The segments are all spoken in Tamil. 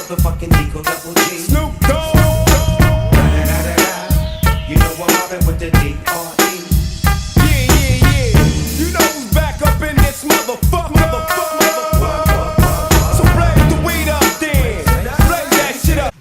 motherfucking Eagle Double G. Snoop Dogg. You know I'm mobbing with the D.R.E. Yeah. You know who's back up in this motherfucker. So blaze the weed up then. Blaze that shit up.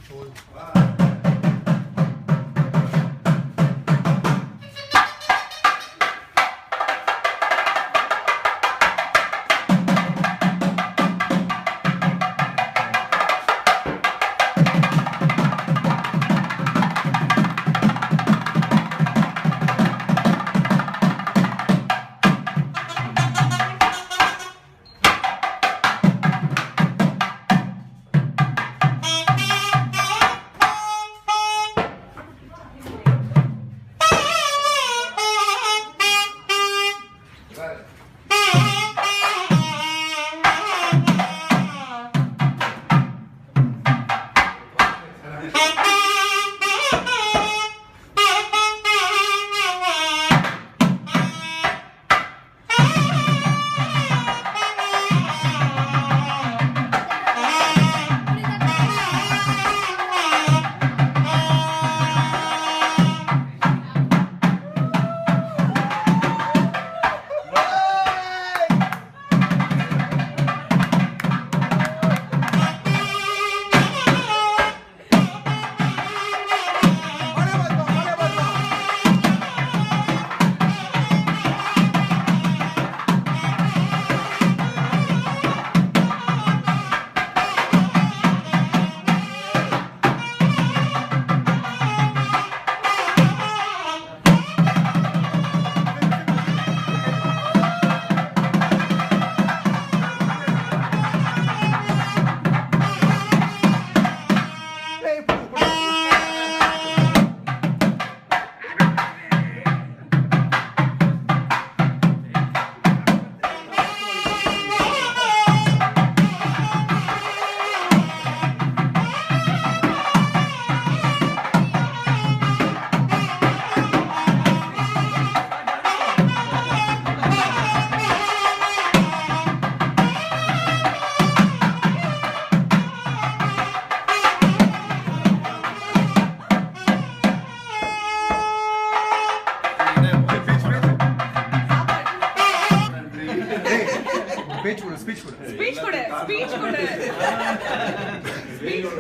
Speech கொடு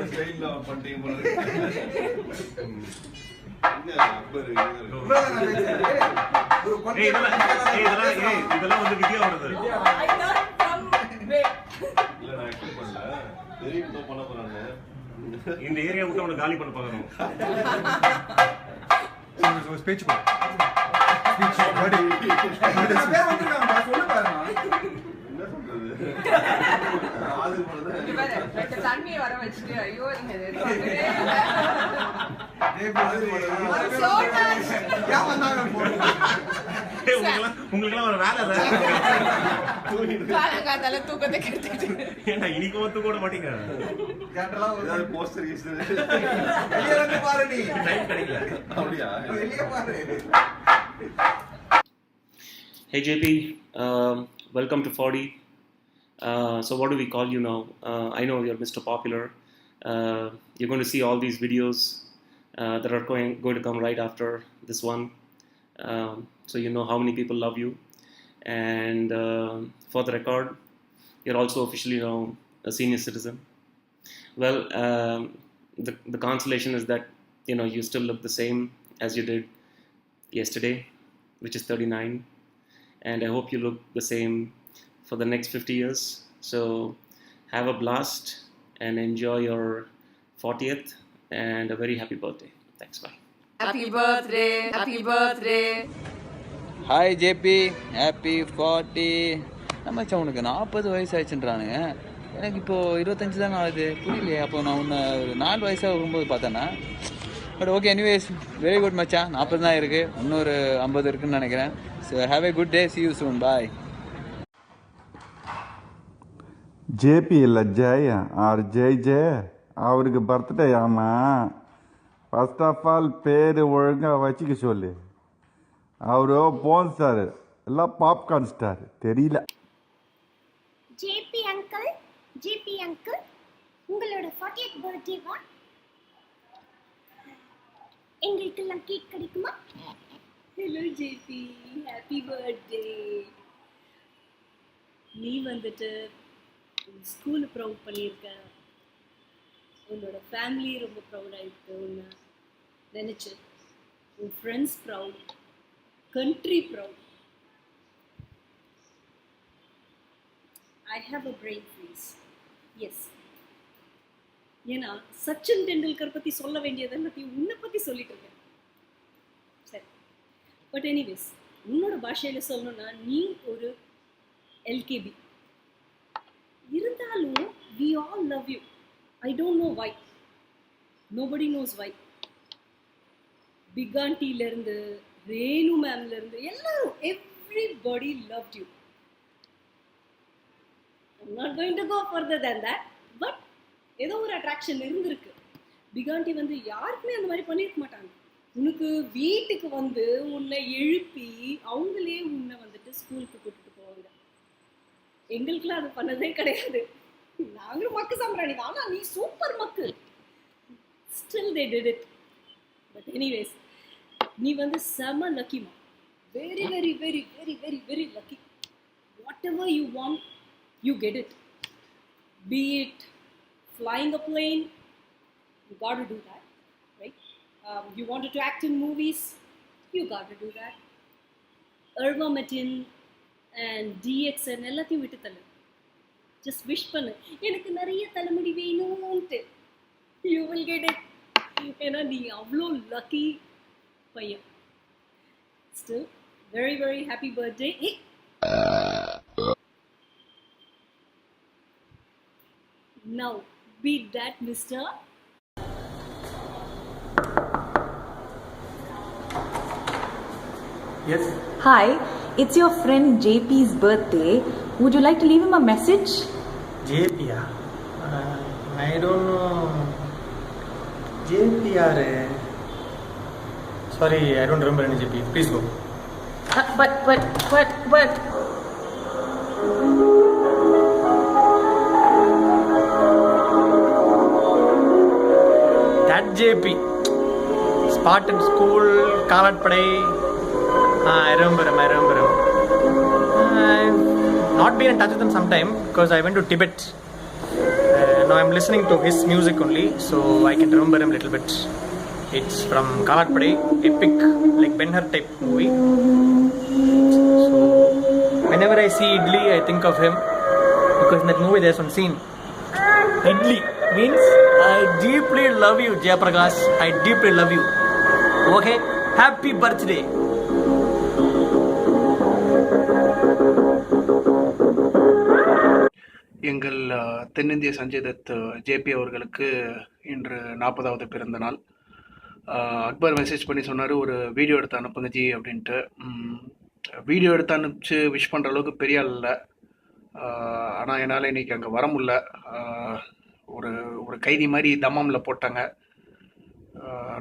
ஸ்டைல்ல பண்ணிட்டீங்க போல இதெல்லாம் வந்து வித்யாவோடது இல்ல நான் எக்ஸ்பெக்ட் பண்ணல தெரியும் தான் பண்ண போறாங்க இந்த ஏரியா விட்டு அவனை காலி பண்ண பார்க்கணும் ஸ்பீச் கொடு என்ன சொல்றது அது போல தண்ணியை வர வச்சுட்டு ஐயோ உங்களுக்கெல்லாம் ஒரு வேலை காலங்காத்தால தூக்கத்தை கெடுத்துட்டு ஏன்னா இன்னைக்கு ஒத்து கூட மாட்டீங்க போஸ்டர் டைம் கிடைக்கல அப்படியா Hey JP, welcome to 40. So what do we call you now? I know you're Mr. Popular. You're going to see all these videos that are going to come right after this one. So you know how many people love you. And for the record, you're also officially now a senior citizen. Well, the consolation is that you still look the same as you did yesterday, which is 39. And I hope you look the same for the next 50 years. So have a blast and enjoy your 40th and a very happy birthday. Thanks, bye. Happy birthday. Hi JP happy 40. நம்ம உனக்கு 40 வயசு ஆயிடுச்சுன்றானுங்க. எனக்கு இப்போது 25 தானே ஆகுது. புரியலையே. அப்போ நான் உன்னை ஒரு 4 வயசாக இருக்கும்போது பார்த்தேன்னா. But okay, anyways very good மச்சான். 40 தான் இருக்குது, இன்னொரு 50 இருக்குதுன்னு நினைக்கிறேன். So have a good day, see you soon, bye. JP இல்லை ஜெய ஆர் ஜெய அவருக்கு பர்த்டே ஆமாம். ஃபர்ஸ்ட் ஆஃப் ஆல் பேர் ஒழுங்காக வச்சுக்க சொல்லு. அவரு போன் ஸ்டார் எல்லாம் பாப்கார்ன் ஸ்டார் தெரியல. ஜேபி அங்கிள் உங்களோட 40th பர்த்டேவா? எங்களுக்கெல்லாம் கேக் கிடைக்குமா? Hello JP, happy birthday. நீ வந்துட்டு ஸ்கூல் ப்ரௌட் பண்ணியிருக்க, உன்னோட ஃபேமிலி ரொம்ப ப்ரௌடாக இருக்கு உன்னை நினச்சி, உன் friends proud, country proud. I have a brain freeze. Yes, ஏன்னா சச்சின் டெண்டுல்கர் பற்றி சொல்ல வேண்டியதை எல்லாத்தையும் உன்னை பற்றி சொல்லிட்டு இருக்கேன். சரி, பட் எனிவேஸ், உன்னோட பாஷையில் சொல்லணும்னா நீ ஒரு எல்கேபி. இருந்தாலும் we all love you. I don't know why. Nobody knows why. Big ஆண்டிலேருந்து ரேணு மேம்லேருந்து எல்லாரும் everybody loved you. I'm not going to go further than that. But ஏதோ ஒரு அட்ராக்ஷன் இருந்திருக்கு. பிக் ஆண்டி வந்து யாருக்குமே அந்த மாதிரி பண்ணியிருக்க மாட்டாங்க. உனக்கு வீட்டுக்கு வந்து உன்னை எழுப்பி அவங்களே உன்னை வந்துட்டு ஸ்கூலுக்கு கூட்டிட்டு போவாங்க. எங்களுக்குலாம் அது பண்ணதே கிடையாது. நாங்களும் மக்கு சாம்பிராணி தான், ஆனால் நீ சூப்பர் மக்கு. Still they did it. But anyways, நீ வந்து செம லக்கிமா. Very very very very very very lucky. Whatever you want, you get it. Be it flying a plane, you got to do that, right? You wanted to act in movies, you got to do that. Irva Matin and DXN எல்லாத்தையும் விட்டு தள்ளு. Just wish பண்ணு, எனக்கு நிறைய தலைமுடி வேணும்ட்டு. You will get it. ஏன்னா நீ அவ்வளோ lucky பையன். Still, very very happy birthday. Now, beat that, mister. Yes. Hi, it's your friend JP's birthday. Would you like to leave him a message? JP? I don't know. JP? Sorry, I don't remember any JP. Please go. But. That JP. Spartan School, Kalat Padai. I remember him. I've not been in touch with him sometime because I went to Tibet. Now I'm listening to his music only, so I can remember him a little bit. It's from Kalat Padai, epic, like Ben-Hur type movie. So whenever I see Idli, I think of him because in that movie there's one scene. Idli means I deeply love you, Jayaprakash. I deeply love you. Okay, happy birthday. எங்கள் தென்னிந்திய சஞ்சய் தத் ஜேபி அவர்களுக்கு இன்று 40வது பிறந்த நாள். அக்பர் மெசேஜ் பண்ணி சொன்னார், ஒரு வீடியோ எடுத்து அனுப்புங்க ஜி அப்படின்ட்டு. வீடியோ எடுத்து அனுப்பிச்சு விஷ் பண்ணுற அளவுக்கு பெரிய ஆள் இல்லை. ஆனால் என்னால் இன்றைக்கி அங்கே வர முடியல. ஒரு கைதி மாதிரி தம்மாமில் போட்டாங்க.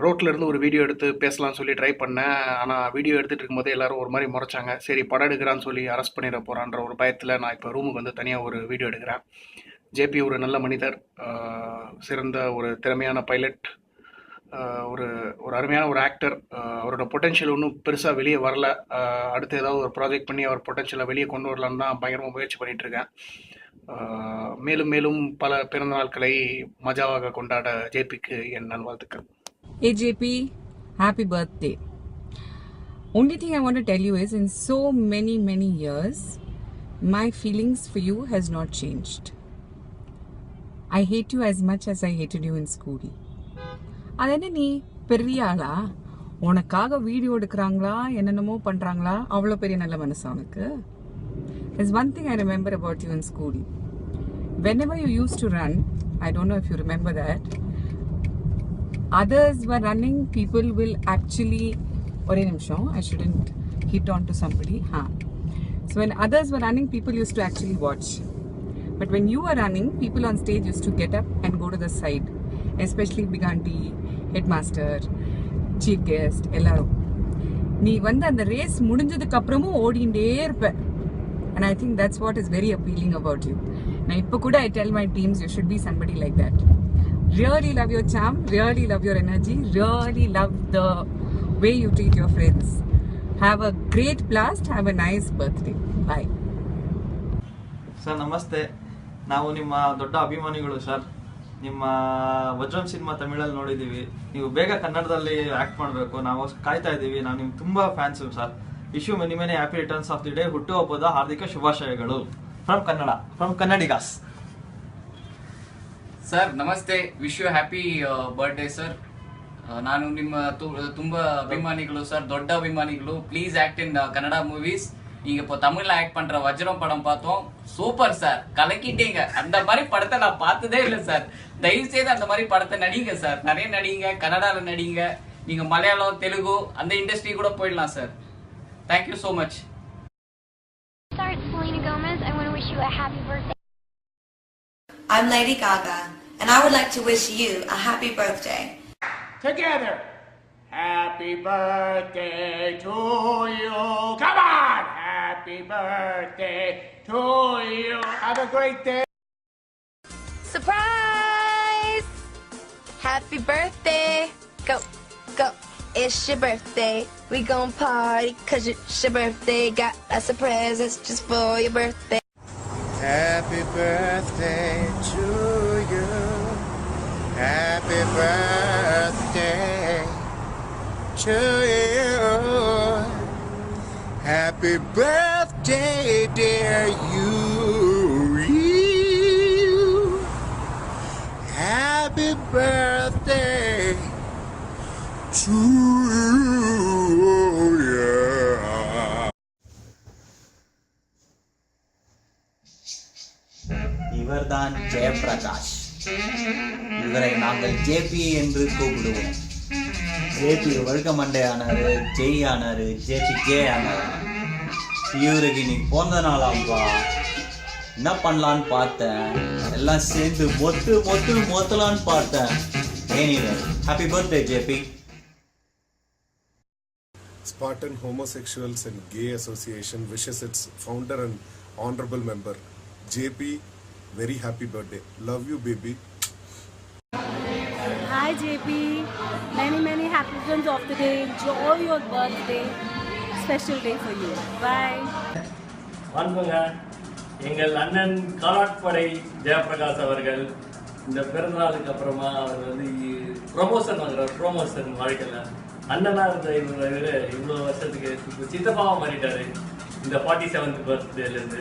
ரோட்டில் இருந்து ஒரு வீடியோ எடுத்து பேசலாம்னு சொல்லி ட்ரை பண்ணேன். ஆனால் வீடியோ எடுத்துகிட்டு இருக்கும்போதே எல்லோரும் ஒரு மாதிரி முறைச்சாங்க. சரி, படம் எடுக்கிறான்னு சொல்லி அரெஸ்ட் பண்ணிட போகிறான்ற ஒரு பயத்தில் நான் இப்போ ரூமுக்கு வந்து தனியாக ஒரு வீடியோ எடுக்கிறேன். ஜேபி ஒரு நல்ல மனிதர், சிறந்த ஒரு திறமையான பைலட், ஒரு அருமையான ஒரு ஆக்டர். அவரோட பொட்டென்ஷியல் ஒன்றும் பெருசாக வெளியே வரல. அடுத்து ஏதாவது ஒரு ப்ராஜெக்ட் பண்ணி அவர் பொட்டென்ஷியலை வெளியே கொண்டு வரலான்னு தான் பயங்கரமாக முயற்சி பண்ணிகிட்ருக்கேன். மேலும் மேலும் பல பிறந்த நாட்களை மஜாவாக கொண்டாட ஜேபிக்கு என் நல்வாழ்த்துக்கள். Hey JP, happy birthday. Only thing I want to tell you is, in so many years, my feelings for you has not changed. I hate you as much as I hated you in school. அதென்ன நீ பெரிய ஆளா? உனக்காக வீடியோ எடுக்கிறாங்களா, என்னென்னமோ பண்ணுறாங்களா, அவ்வளோ பெரிய நல்ல மனசு உனக்கு? There's one thing I remember about you in school. Whenever you used to run, I don't know if you remember that, others were running, people will actually, I shouldn't hit on to somebody. So when others were running, people used to actually watch. But when you were running, people on stage used to get up and go to the side, especially big auntie, headmaster, chief guest, எல்லாரும். நீ வந்து அந்த ரேஸ் முடிஞ்சதுக்கு அப்புறமும் ஓடிண்டே இருப்ப. And I think that's what is very appealing about you. Now, ipo kuda I tell my teams, you should be somebody like that. Really love your charm, really love your energy, really love the way you treat your friends. Have a great blast, have a nice birthday. Bye. Sir ನಮಸ್ತೆ. ನಾವು ನಿಮ್ಮ ದೊಡ್ಡ ಅಭಿಮಾನಿಗಳು ಸರ್. ನಿಮ್ಮ ವಜ್ರಂ ಸಿನಿಮಾ ತಮಿಳಲ್ಲಿ ನೋಡಿದ್ದೀವಿ. ನೀವು ಬೇಗ ಕನ್ನಡದಲ್ಲಿ ಆ್ಯಕ್ಟ್ ಮಾಡಬೇಕು, ನಾವು ಕಾಯ್ತಾ ಇದ್ದೀವಿ. ನಾವು ನಿಮ್ಗೆ ತುಂಬ fans sir. Wish you many many happy returns of the day. ಹುಟ್ಟುಹಬ್ಬದ ಹಾರ್ದಿಕ ಶುಭಾಶಯಗಳು from Kannada, from Kannadigas. Sir ನಮಸ್ತೆ, wish you happy birthday sir. ನಾನು ನಿಮ್ಮ ತುಂಬ ಅಭಿಮಾನಿಗಳು ಸರ್, ದೊಡ್ಡ அபிமானிಗಳು. Please act in Kannada movies. நீங்க இப்போ தமிழ்ல ஆக்ட் பண்ற வஜ்ரம் படம் பார்த்தோம், சூப்பர் சார், கலக்கிட்டீங்க. அந்த மாதிரி படத்தை நான் பார்த்ததே இல்லை சார். தயவு செய்து அந்த மாதிரி படத்தை நடிங்க சார், நிறைய நடிங்க, கன்னடால நடிங்க. நீங்க மலையாளம், தெலுங்கு அந்த இண்டஸ்ட்ரி கூட போயிடலாம் sir. Thank you so much. Sorry, Selena Gomez. I want to wish you a happy birthday. I'm Lady Gaga, and I would like to wish you a happy birthday. Together. Happy birthday to you. Come on. Happy birthday to you. Have a great day. Surprise! Happy birthday. Go, go. It's your birthday. We gon' party 'cause it's your birthday. Got lots of presents just for your birthday. Happy birthday to you. Happy birthday to you. Happy birthday, dear you. Happy birthday to you. Yeah. இவர்தான் ஜெயபிரகாஷ். இவரை நாங்கள் ஜேபி என்று கூப்பிடுவோம். ஜேபி ஒழுக்க மண்டே ஆனாரு, ஜெய் ஆனாரு, ஜே ஆனாரு. இவருக்கு இன்னைக்கு பிறந்த நாளாம்பா. என்ன பண்ணலான்னு பார்த்தேன், எல்லாம் சேர்ந்து மொத்தலான்னு பார்த்தேன். Anyway, happy birthday, JP. Spartan Homosexuals and Gay Association wishes its founder and honorable member, JP, very happy birthday. Love you, baby. Hi JP, many happy returns of the day. Enjoy your birthday. Special day for you. Bye. வணக்கங்க. எங்கள் அண்ணன் காலாட்படை ஜெயபிரகாஷ் அவர்கள் இந்த பிறந்தநாளுக்கு அப்புறமா அவர் வந்து ப்ரொமோஷன் வாங்குறார். ப்ரொமோஷன் வாழ்க்கையில் அண்ணனா இருந்த இவர் இவ்வளோ வருஷத்துக்கு சித்தப்பாவாக மாறிட்டாரு. இந்த 47th பர்த்டேலேருந்து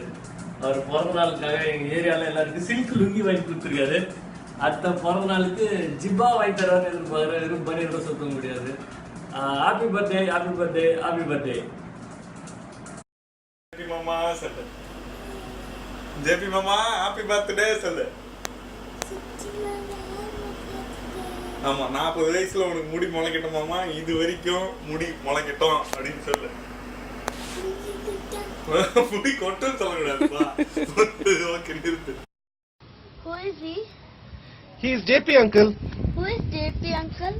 அவர் பிறந்த நாளுக்காக எங்கள் ஏரியாவில் எல்லாருக்கும் சில்க் லுங்கி வாங்கி கொடுத்துருக்காரு. அடுத்த பிறந்த நாளுக்கு ஜிப்பா வாங்கி தருவான்னு எதிர்பார்க்குற பண்ணி கூட சுத்த முடியாது. Happy birthday, happy birthday, happy birthday. மாமா சொல்லு, ஜேபி மாமா ஹாப்பி பர்த்டே சொல்லு. ஆமா, 40 வயசுல உனக்கு முடி முளைக்கட்டும் மாமா, இது வரைக்கும் முடி முளைக்கட்டும் அப்படின்னு சொல்லு. முடி கொட்டும் சொல்லக்கூடாதுப்பா. ஓகே, நிறுத்து. Who is he? He is JP uncle. Who is JP uncle?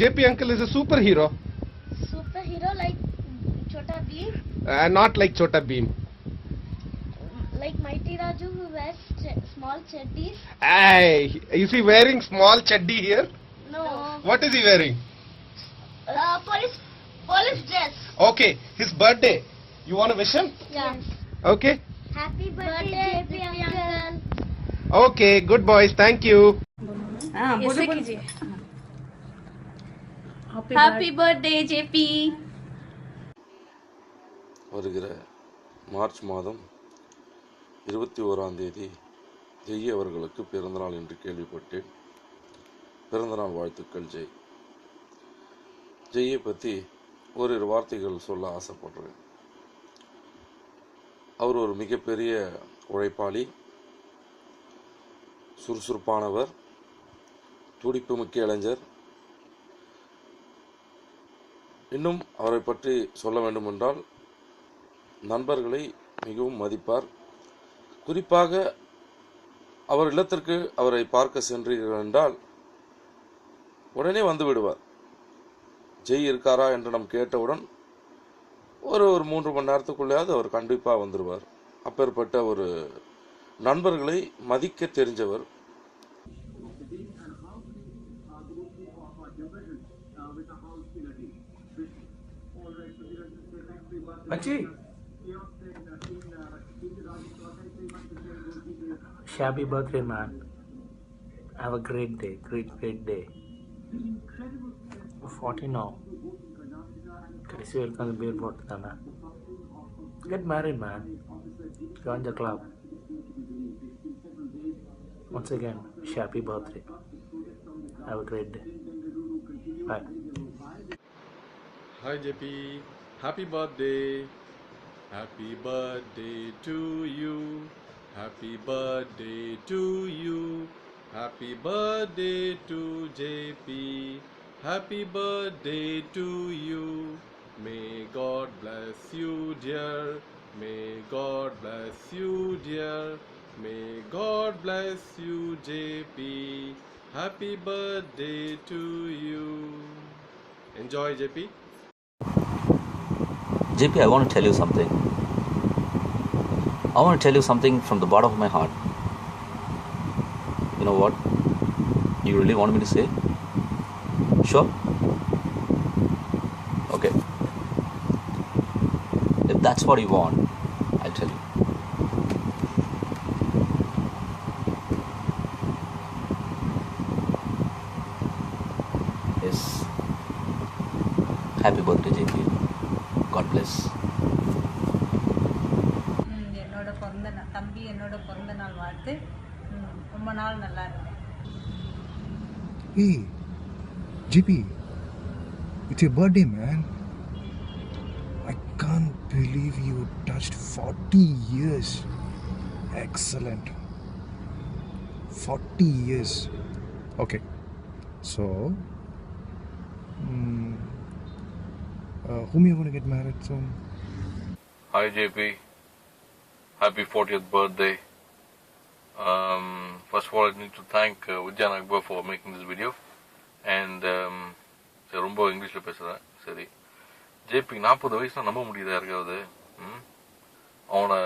JP uncle is a superhero. Superhero like Chota Bheem? Not like Chota Bheem. Like Mighty Raju who wears small chaddis? Is he wearing small chaddi here? No. What is he wearing? Police dress. Okay, his birthday. You want to wish him? Yeah. Okay. Happy birthday, JP uncle. Okay, good boys. Thank you. Happy birthday, JP. வருகிற மார்ச் மாதம் 21ஆம் தேதி ஜெய் அவர்களுக்கு பிறந்தநாள் என்று கேள்விப்பட்டேன். பிறந்தநாள் வாழ்த்துக்கள் ஜெய். ஜெய்யை பற்றி ஓரிரு வார்த்தைகள் சொல்ல ஆசைப்படுறேன். அவர் ஒரு மிகப்பெரிய உழைப்பாளி, சுறுசுறுப்பானவர், துடிப்பு மிக்க இளைஞர். இன்னும் அவரை பற்றி சொல்ல வேண்டுமென்றால் நண்பர்களை மிகவும் மதிப்பார். குறிப்பாக அவர் இல்லத்திற்கு அவரை பார்க்க சென்றீர்கள் என்றால் உடனே வந்து விடுவார். ஜெய் இருக்காரா என்று நாம் கேட்டவுடன் ஒரு 3 மணி நேரத்துக்குள்ளேயாவது அவர் கண்டிப்பாக வந்துடுவார். அப்பேற்பட்ட ஒரு நண்பர்களை மதிக்க தெரிஞ்சவர். Machi. Happy birthday, man. Have a great day. Great day. 40 now. கடைசி வரைக்கும் அந்த பேர் போட்டு தானே. Get married, man. Join the club. Once again, happy birthday. Have a great day. Bye. Hi JP, happy birthday. Happy birthday to you. Happy birthday to you. Happy birthday to JP. Happy birthday to you. May God bless you, dear. May God bless you, dear. May God bless you, JP. Happy birthday to you. Enjoy, JP. JP, I want to tell you something. I want to tell you something from the bottom of my heart. You know what? You really want me to say? Sure? Okay. If that's what you want, I'll tell you. Yes. Happy birthday, JP. God bless. என்னோட தம்பி என்னோட பிறந்த நாள் வாழ்த்து. ரொம்ப நாள் நல்லா இருக்கு. Hey, JP, it's your birthday, man. I can't believe you touched 40 years. Excellent. 40 years. Okay, so whom you want to get married soon? Hi JP, happy 40th birthday. First of all, I need to thank Ujjan Akbar for making this video. And ரொம்ப இங்கிலீஷில் பேசுகிறேன். சரி ஜேபி, 40 வயசுல நம்ப முடியுதா இருக்காது? அவனை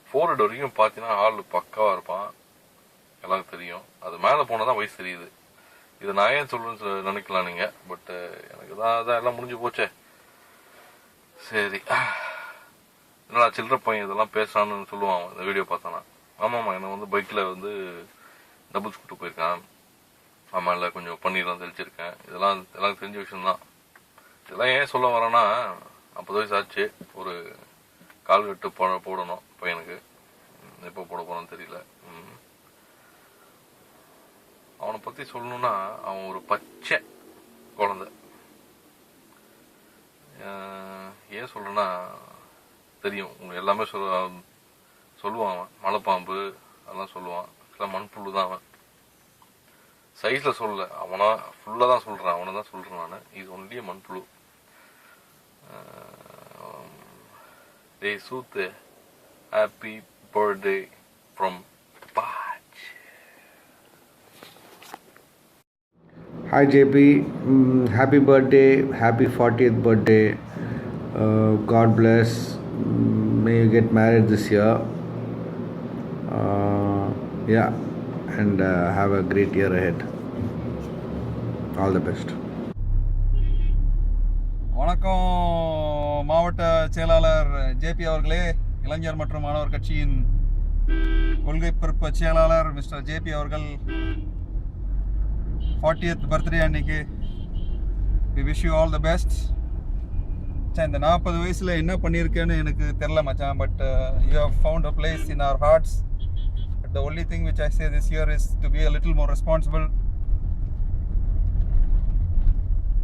ஃபோர்ஹெட் வரைக்கும் பார்த்தீங்கன்னா ஆள் பக்காவாக இருப்பான், எல்லாருக்கும் தெரியும். அது மேலே போனால் தான் வயசு தெரியுது. இதை நான் ஏன் சொல்லுன்னு நினைக்கலாம் நீங்கள், பட் எனக்கு தான் அதான் எல்லாம் முடிஞ்சு போச்சே. சரி, என்னடா சில்லற பையன் இதெல்லாம் பேசுறான்னு சொல்லுவான் இந்த வீடியோ பார்த்தானா. ஆமாம்மா, என்னை வந்து பைக்கில் வந்து டபுள்ஸ் கூட்டு போயிருக்கான். ஆமாம், இல்லை கொஞ்சம் பன்னீர்லாம் தெளிச்சிருக்கேன். இதெல்லாம் எல்லாம் தெரிஞ்ச விஷயம்தான். இதெல்லாம் ஏன் சொல்ல வரேன்னா, 50 வயசு ஆச்சு, ஒரு கால்கட்டு போடணும் பையனுக்கு. எப்போ போட போறோன்னு தெரியல. அவனை பற்றி சொல்லணும்னா, அவன் ஒரு பச்சை குழந்தை. ஏன் சொல்றேன்னா, தெரியும் உங்களுக்கு எல்லாமே சொல்லுவான். அவன் மலைப்பாம்பு அதெல்லாம் சொல்லுவான். இதெல்லாம் மண்புழு தான். அவன் சைஸ்ல சொல்லல, அவனா ஃபுல்லா தான் சொல்றான். அவனை தான் சொல்றேன் நான். இது ஒன்லி மண்புழு. டேய் சூத்து, happy birthday from Baj. Hi JP, happy birthday, happy 40th birthday. God bless. May you get married this year. Yeah, and have a great year ahead. All the best. வணக்கம் மாவட்ட செயலாளர் ஜேபி அவர்களே, இளைஞர் மற்றும் மாணவர் கட்சியின் கொள்கை பொறுப்பு செயலாளர் மிஸ்டர் ஜேபி அவர்கள் 40th பர்த்டே அன்னைக்கு we wish you all the best. இந்த 40 வயசுல என்ன பண்ணியிருக்கேன்னு எனக்கு தெரியல மச்சான், but you have found a place in our hearts. But the only thing which I say this year is to be a little more responsible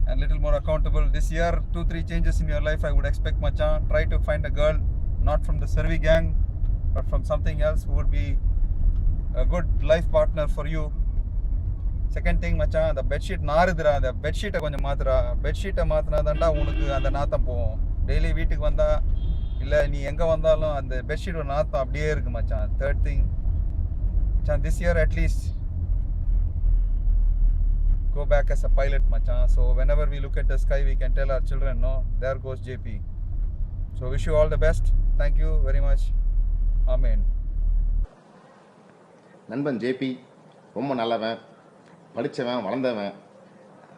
and little more accountable. This year 2-3 changes in your life I would expect machan. Try to find a girl not from the Servi gang but from something else who would be a good life partner for you. Second thing machan, the bedsheet naarudra, the bedsheet konjam maathra. Bedsheet maathna danda unukku and naatham povum. Daily வீட்டுக்கு வந்தா இல்ல நீ எங்க வந்தாலும் அந்த பெட்ஷீட் ஒரு நாத்தம் அப்படியே இருக்கு மச்சான். Third thing machan, this year at least go back as a pilot machan. So whenever we look at the sky we can tell our children, no, there goes JP. So wish you all the best. Thank you very much. Amen. நண்பன் ஜேபி ரொம்ப நல்லவன், படித்தவன், வளர்ந்தவன்,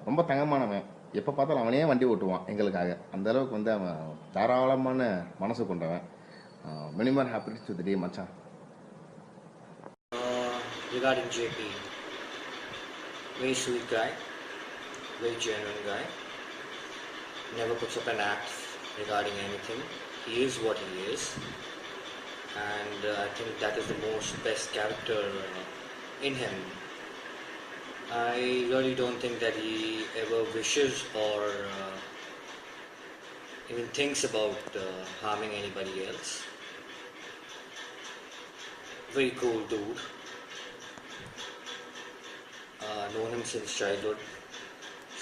ரொம்ப தங்கமானவன். எப்போ பார்த்தாலும் அவனே வண்டி ஓட்டுவான் எங்களுக்காக. அந்த அளவுக்கு வந்து அவன் தாராளமான மனசு கொண்டவன். many more happy to the day மச்சான். Regarding JP, very sweet guy, very genuine guy, never puts up an act regarding anything. He is what he is, and I think that is the most best character in him. I really don't think that he ever wishes or even thinks about harming anybody else. Very cool dude. Known him since childhood,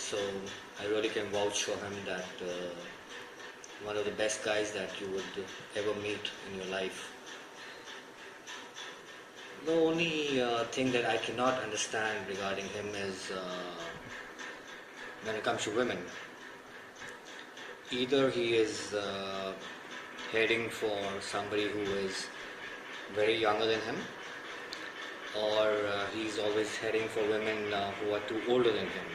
so I really can vouch for him that one of the best guys that you would ever meet in your life. The only thing that I cannot understand regarding him is when it comes to women. Either he is heading for somebody who is very younger than him, or he's always heading for women who are too older than him.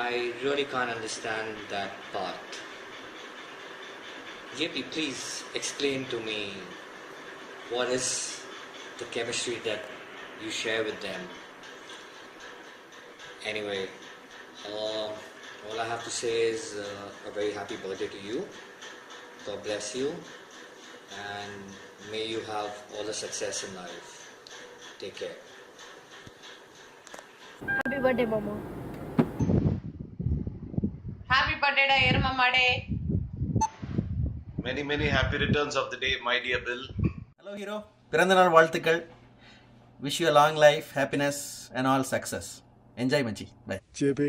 I really can't understand that part. JP, please explain to me what is the chemistry that you share with them. Anyway, all I have to say is a very happy birthday to you. God bless you, and may you have all the success in life. Take care. Happy birthday, Mama. Happy birthday, da Ermamade. Many happy returns of the day, my dear Bill. Hello, hero. பிறந்தநாள் வாழ்த்துக்கள். Wish you a long life, happiness and all success. Enjoy, மச்சி. Bye. ஜேபி,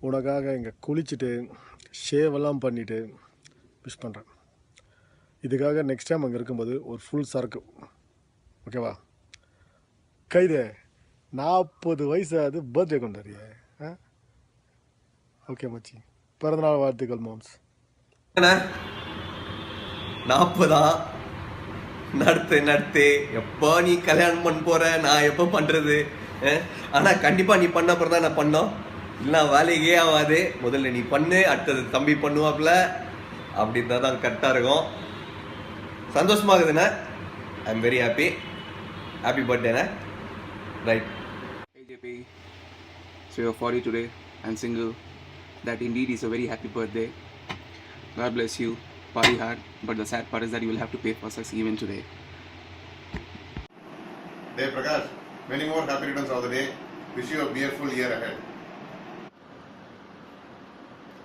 உனக்காக இங்கே குளிச்சுட்டு ஷேவெல்லாம் பண்ணிவிட்டு விஷ் பண்ணுறேன். இதுக்காக நெக்ஸ்ட் டைம் அங்கே இருக்கும்போது ஒரு ஃபுல் சரக்கு, ஓகேவா? கைது 40 வயசாவது பர்த்டே கொண்டாடிய. ஓகே மச்சி, பிறந்தநாள் வாழ்த்துக்கள் மாம்ஸ். 40 நடத்து எப்போ நீ கல்யாணம் பண்ண போற, நான் எப்போ பண்றது? ஆனால் கண்டிப்பாக நீ பண்ண அப்புறம் தான் நான் பண்ணோம், இல்லை வேலைக்கே ஆகாது. முதல்ல நீ பண்ணு, அடுத்தது தம்பி பண்ணுவாப்புல, அப்படி இருந்தால் தான் கரெக்டாக இருக்கும். சந்தோஷமாகுதுண்ணே. I am very happy. Happy பர்த்டேண்ணே. Right. Hey JP, so you're 40 today and single. That indeed is a very happy birthday. God bless you. Party hard, but the sad part is that you will have to pay for sex even today. Hey Prakash, many more happy returns of the day. Wish you a beautiful year ahead.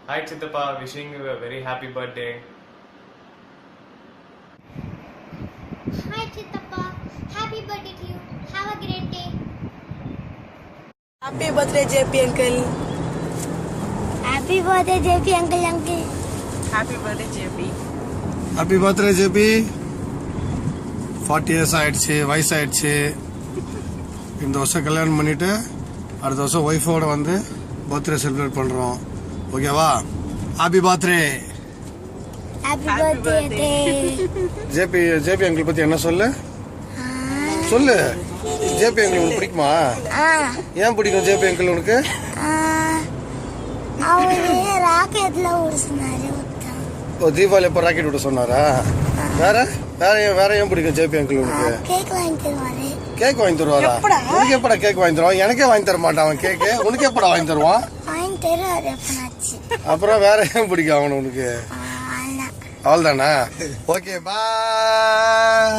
Hi Chittappa, wishing you a very happy birthday. Hi Chittappa, happy birthday to you. Have a great day. Happy birthday JP uncle. Happy birthday JP uncle. Happy birthday JP. Happy birthday JP. 40 years ஆயிடுச்சு, வயசாயிடுச்சு. இந்த வருஷம் கல்யாணம் பண்ணிவிட்டு அடுத்த வருஷம் ஒய்ஃபோட வந்து பர்த்டே செலிப்ரேட் பண்ணுறோம், ஓகேவா? Happy birthday. Happy birthday. JP uncle பற்றி என்ன சொல்லு? ஜேபி அங்கிள் உனக்கு பிடிக்குமா? ஏன் பிடிக்கும் ஜேபி அங்கிள் உனக்கு? அவரே ராக்கெட்ல ஓடுனாரு. ஓ, தீபாவளி எப்போ ராக்கெட் விட சொன்னாரா? வேற ஏன் பிடிக்கும் ஜேபி அங்கிள் உனக்கு? கேக் வாங்கி தருவாரு. கேக் வாங்கி தருவாரா? உனக்கு எப்படா கேக் வாங்கி தருவான்? எனக்கே வாங்கி தர மாட்டான் அவன் கேக்கு. உனக்கு எப்படா வாங்கி தருவான்? வாங்கி தருவாரு எப்பனாச்சு. அப்புறம் வேற ஏன் பிடிக்கும் அவனு உனக்கு? அவ்வளோதானா? ஓகே, பாய்.